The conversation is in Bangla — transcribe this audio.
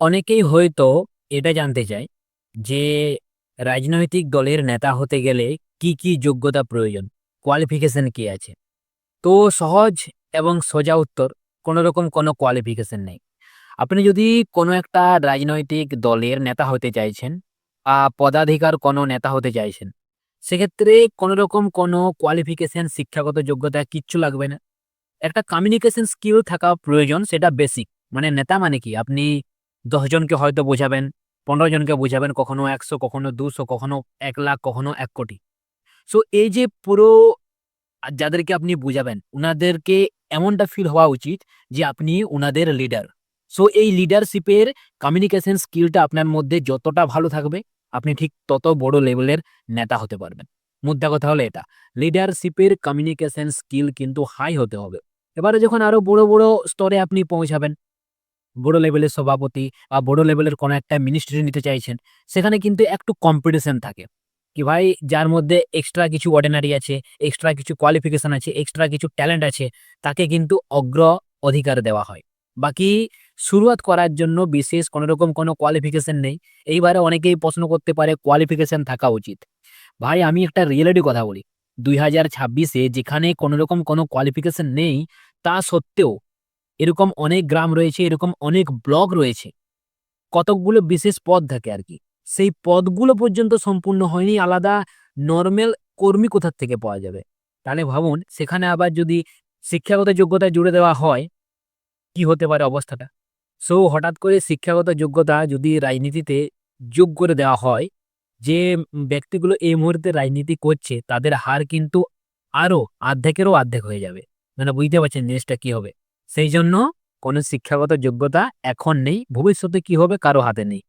অনেকেই হয়তো এটা জানতে চায় যে রাজনৈতিক দলের নেতা হতে গেলে কি কি যোগ্যতা প্রয়োজন, কোয়ালিফিকেশন কি আছে। তো সহজ এবং সোজা উত্তর, কোনো রকম কোনো কোয়ালিফিকেশন নেই। আপনি যদি কোনো একটা রাজনৈতিক দলের নেতা হতে চাইছেন বা পদাধিকার কোনো নেতা হতে চাইছেন, সেক্ষেত্রে কোনো রকম কোনো কোয়ালিফিকেশন, শিক্ষাগত যোগ্যতা কিচ্ছু লাগবে না। একটা কমিউনিকেশন স্কিল থাকা প্রয়োজন, সেটা বেসিক। মানে নেতা মানে কি, আপনি ১০ জনকে হয়তো বোঝাবেন, ১৫ জনকে বোঝাবেন, কখনো ১০০, কখনো ২০০, কখনো ১ লাখ, কখনো ১ কোটি। সো এই যে পুরো যাদেরকে আপনি বুঝাবেন, উনাদেরকে এমনটা ফিল হওয়া উচিত যে আপনি উনাদের লিডার। সো এই লিডারশিপের কমিউনিকেশন স্কিলটা আপনার মধ্যে যতটা ভালো থাকবে, আপনি ঠিক তত বড় লেভেলের নেতা হতে পারবেন। মুদ্রা কথা হলো এটা, লিডারশিপের কমিউনিকেশন স্কিল কিন্তু হাই হতে হবে। এবারে যখন আরো বড় বড় স্তরে আপনি পৌঁছাবেন, বড় লেভেলের সভাপতি বা বড় লেভেলের কোনো একটা মিনিস্ট্রি নিতে চাইছেন, সেখানে কিন্তু একটু কম্পিটিশন থাকে। কি ভাই, যার মধ্যে এক্সট্রা কিছু অর্ডিনারি আছে, এক্সট্রা কিছু কোয়ালিফিকেশন আছে, এক্সট্রা কিছু ট্যালেন্ট আছে, তাকে কিন্তু অগ্র অধিকার দেওয়া হয়। বাকি শুরুয়াত করার জন্য বিশেষ কোনো রকম কোনো কোয়ালিফিকেশন নেই। এইবারে অনেকেই প্রশ্ন করতে পারে কোয়ালিফিকেশন থাকা উচিত। ভাই আমি একটা রিয়েলিটি কথা বলি, ২০২৬-এ যেখানে কোনো রকম কোনো কোয়ালিফিকেশন নেই, তা সত্ত্বেও এরকম অনেক গ্রাম রয়েছে, এরকম অনেক ব্লক রয়েছে, কতকগুলো বিশেষ পদ থাকে আর কি। সেই পদগুলো পর্যন্ত সম্পূর্ণ হয়নি, আলাদা নরমাল কর্মী কোথা থেকে পাওয়া যাবে? তাহলে ভাবুন, সেখানে আবার যদি শিক্ষাগত যোগ্যতা জুড়ে দেওয়া হয়, কি হতে পারে অবস্থাটা? সো হঠাৎ করে শিক্ষাগত যোগ্যতা যদি রাজনীতিতে যোগ করে দেওয়া হয়, যে ব্যক্তিগুলো এই মুহূর্তে রাজনীতি করছে, তাদের হার কিন্তু আরো অর্ধেকেরও অর্ধেক হয়ে যাবে। মানে বুঝতে পারছেন জিনিসটা কি হবে। সেই জন্য কোনো শিক্ষাগত যোগ্যতা এখন নেই, ভবিষ্যতে কি হবে কারো হাতে নেই।